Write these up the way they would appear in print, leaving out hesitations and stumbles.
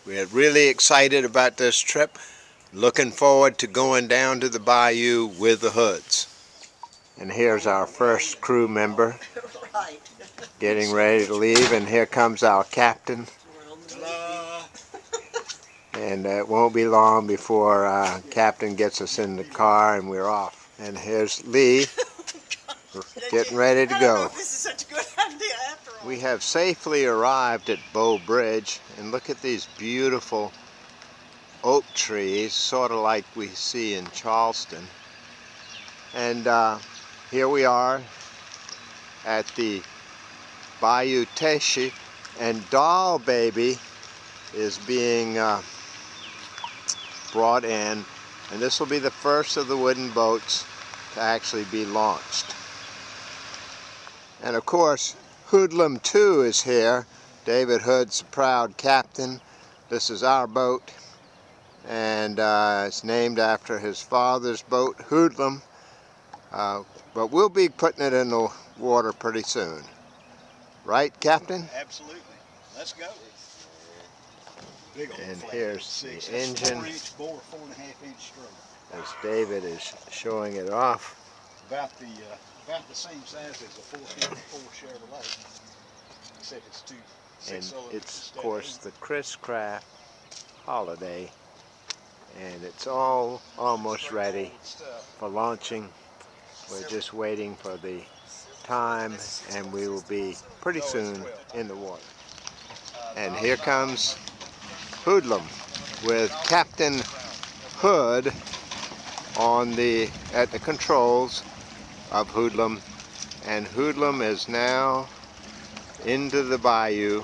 We're really excited about this trip. Looking forward to going down to the bayou with the Hoods. And here's our first crew member getting ready to leave, and here comes our captain. And it won't be long before captain gets us in the car and we're off. And here's Lee getting ready to go. This is such a good idea after all. We have safely arrived at Bow Bridge, and look at these beautiful oak trees, sort of like we see in Charleston. And here we are at the Bayou Teche, and Doll Baby is being brought in, and this will be the first of the wooden boats to actually be launched. And of course, Hoodlum 2 is here. David Hood's the proud captain. This is our boat, and it's named after his father's boat, Hoodlum. But we'll be putting it in the water pretty soon. Right, Captain? Absolutely. Let's go. Big old And flat here's the engine. 4-inch bore, 4.5-inch stroke. As David is showing it off. About the same size as a 454 Chevrolet, except it's two And 6-cylinder. it's, of course, the Chris Craft Holiday. And it's all almost ready for launching. We're just waiting for the time, and we will be pretty soon in the water. And here comes Hoodlum with Captain Hood at the controls of Hoodlum, and Hoodlum is now into the bayou,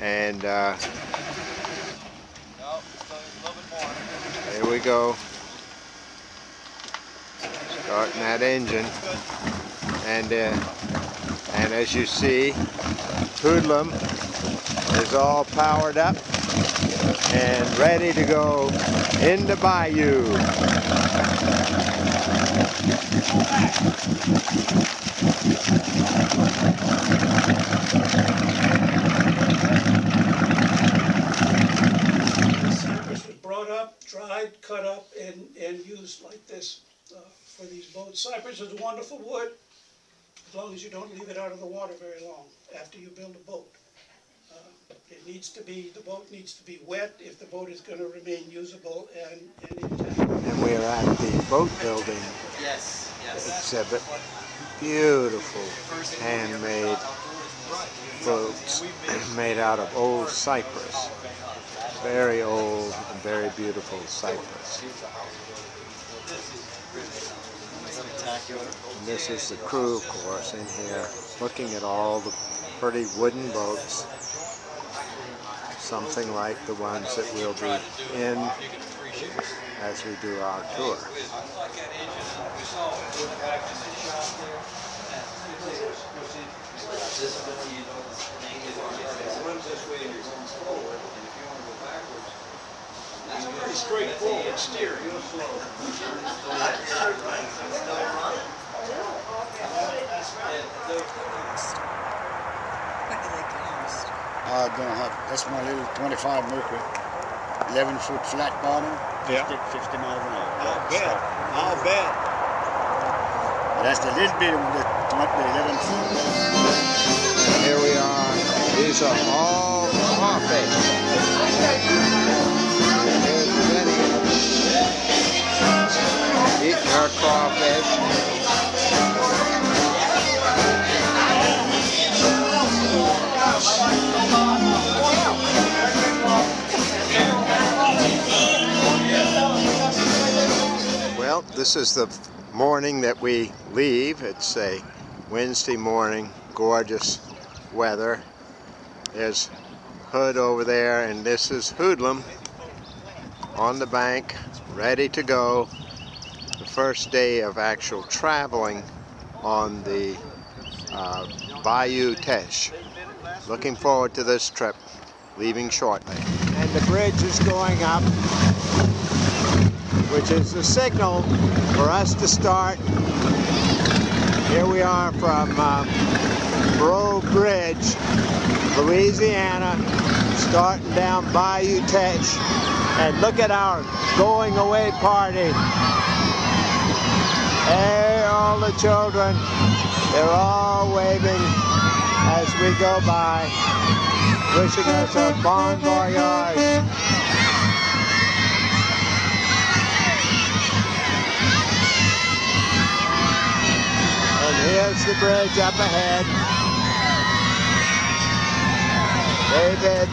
and there we go, starting that engine, and as you see, Hoodlum is all powered up and ready to go into bayou. This cypress was brought up, dried, cut up, and used like this for these boats. Cypress is a wonderful wood, as long as you don't leave it out of the water very long after you build a boat. The boat needs to be wet if the boat is going to remain usable and intact. And we are at the boat building exhibit. Beautiful handmade boats made out of old cypress. Very old and very beautiful cypress. And this is the crew, of course, in here looking at all the pretty wooden boats. Something like the ones that we'll be in as we do our tour. It's a pretty straightforward steering. That's my little 25 Mercury, 11-foot flat bottom, 50 miles an hour. I'll bet. That's the little bit of the 11 foot. And here we are. These are all crawfish. Here's Betty eating her crawfish. Well, this is the morning that we leave. It's a Wednesday morning, gorgeous weather. There's Hood over there, and this is Hoodlum on the bank, ready to go. The first day of actual traveling on the Bayou Teche. Looking forward to this trip, leaving shortly. And the bridge is going up, which is the signal for us to start. Here we are from Bow Bridge, Louisiana, starting down Bayou Teche. And look at our going away party. Hey, all the children, they're all waving as we go by, wishing us a bon voyage. And here's the bridge up ahead. David.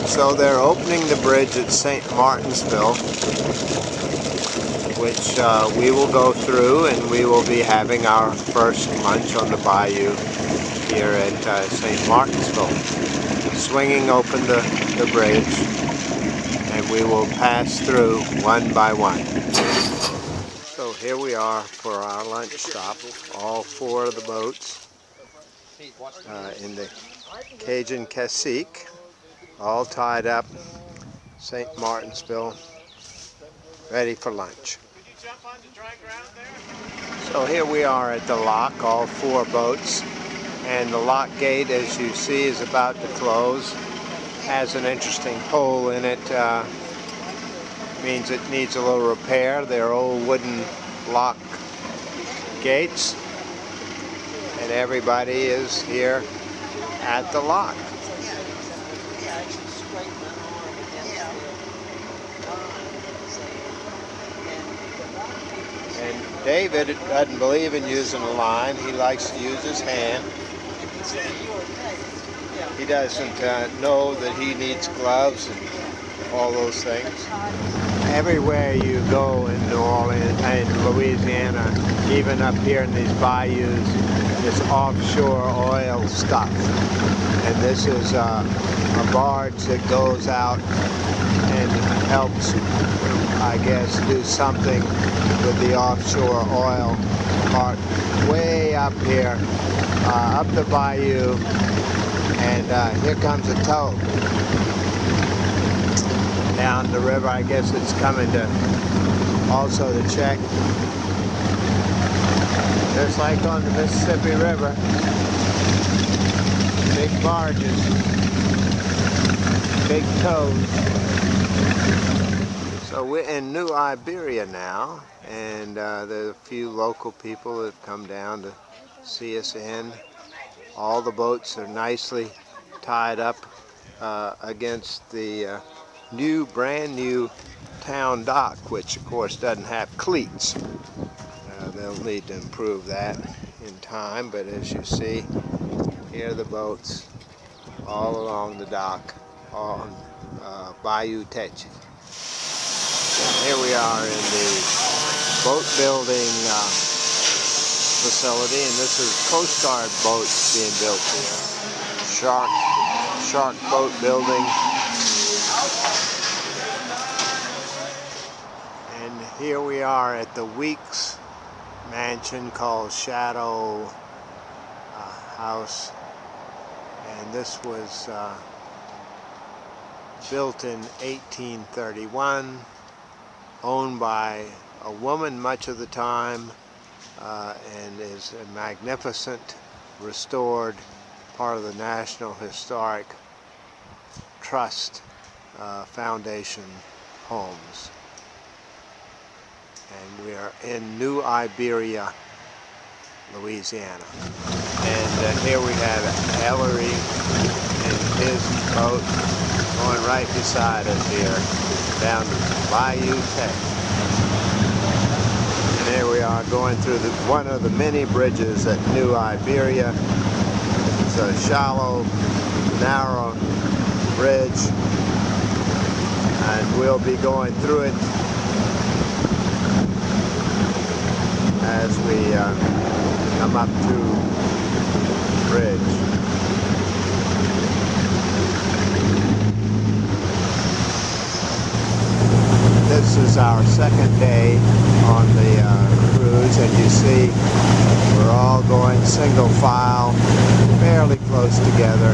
So they're opening the bridge at St. Martinsville, which we will go through, and we will be having our first lunch on the bayou here at St. Martinsville. Swinging open the bridge, and we will pass through one by one. So here we are for our lunch stop. All 4 of the boats in the Cajun Cacique, all tied up, St. Martinsville, ready for lunch. So here we are at the lock, all 4 boats, and the lock gate, as you see, is about to close. Has an interesting hole in it, means it needs a little repair. They're old wooden lock gates, and everybody is here at the lock. And David doesn't believe in using a line. He likes to use his hand. He doesn't know that he needs gloves and all those things. Everywhere you go in New Orleans and Louisiana, even up here in these bayous, is offshore oil stuff. And this is a barge that goes out and helps, I guess, do something with the offshore oil part way up here, up the bayou, and here comes a tow down the river. I guess it's coming to also to check, just like on the Mississippi River, big barges, big tows. So we're in New Iberia now, and there's a few local people that have come down to see us in. All the boats are nicely tied up against the brand new town dock, which of course doesn't have cleats. They'll need to improve that in time, but as you see, here are the boats all along the dock on Bayou Teche. Here we are in the boat building facility, and this is Coast Guard boats being built here. Shark boat building. And here we are at the Weeks mansion called Shadow House, and this was built in 1831, owned by a woman much of the time, and is a magnificent, restored part of the National Historic Trust Foundation homes. And we are in New Iberia, Louisiana. And here we have Ellery and his boat going right beside us here down Bayou Teche. And here we are going through one of the many bridges at New Iberia. It's a shallow, narrow bridge, and we'll be going through it as we come up to the bridge. is our second day on the cruise, and you see we're all going single file, fairly close together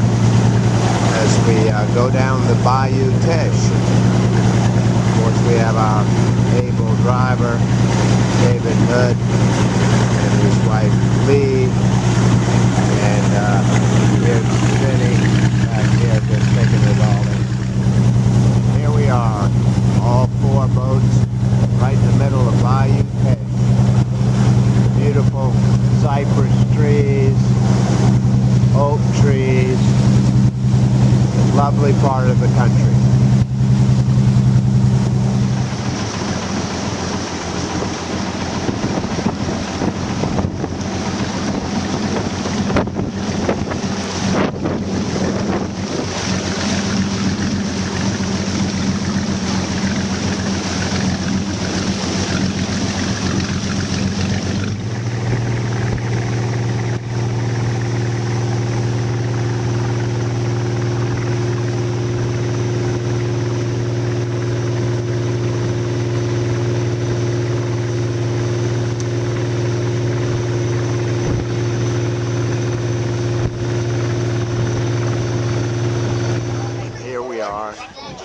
as we go down the Bayou Teche. Of course, we have our able driver, David Hood, and his wife, Lee, and here's Jenny back here just taking it all in. Here we are, all four boats, right in the middle of Bayou Teche. Beautiful cypress trees, oak trees, lovely part of the country.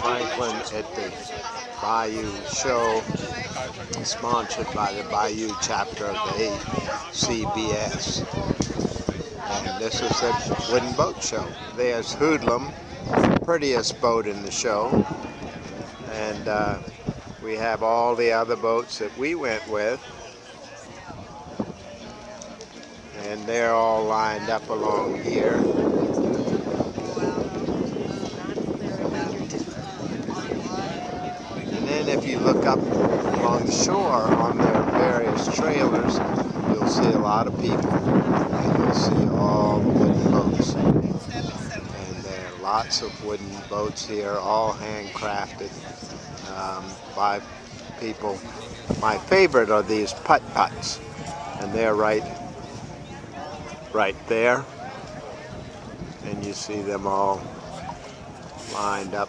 Franklin at the Bayou show, sponsored by the Bayou chapter of the CBS. And this is the wooden boat show. There's Hoodlum, prettiest boat in the show. And we have all the other boats that we went with. And they're all lined up along here. And then if you look up along the shore on their various trailers, you'll see a lot of people. And you'll see all the wooden boats. And there are lots of wooden boats here, all handcrafted by people. My favorite are these putt-putts. And they're right there. And you see them all lined up.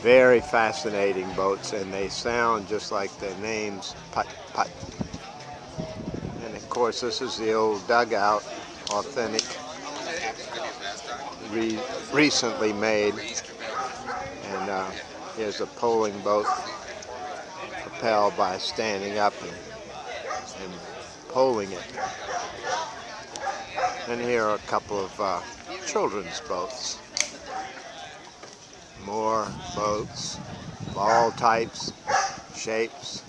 Very fascinating boats, and they sound just like their names, putt-putt. And of course, this is the old dugout, authentic, recently made. And here's a poling boat propelled by standing up and poling it. And here are a couple of children's boats. More boats of all types, shapes,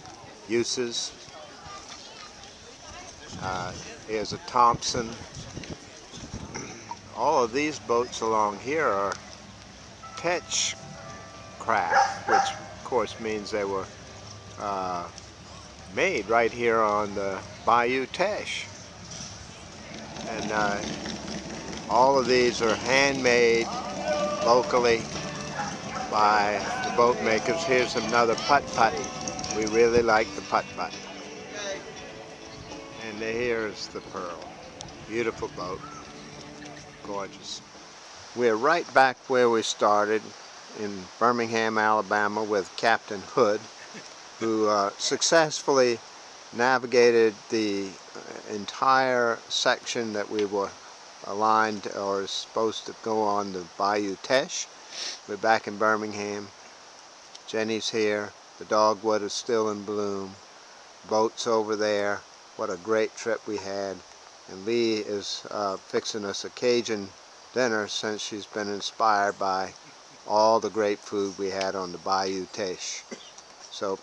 uses. Here's a Thompson. All of these boats along here are Teche craft, which of course means they were made right here on the Bayou Teche. And all of these are handmade locally by the boat makers. Here's another putt-putt. We really like the putt-putt. And here's the Pearl. Beautiful boat. Gorgeous. We're right back where we started in Birmingham, Alabama with Captain Hood, who successfully navigated the entire section that we were aligned or supposed to go on the Bayou Teche. We're back in Birmingham. Jenny's here. The dogwood is still in bloom. Boats over there. What a great trip we had. And Lee is fixing us a Cajun dinner since she's been inspired by all the great food we had on the Bayou Teche. So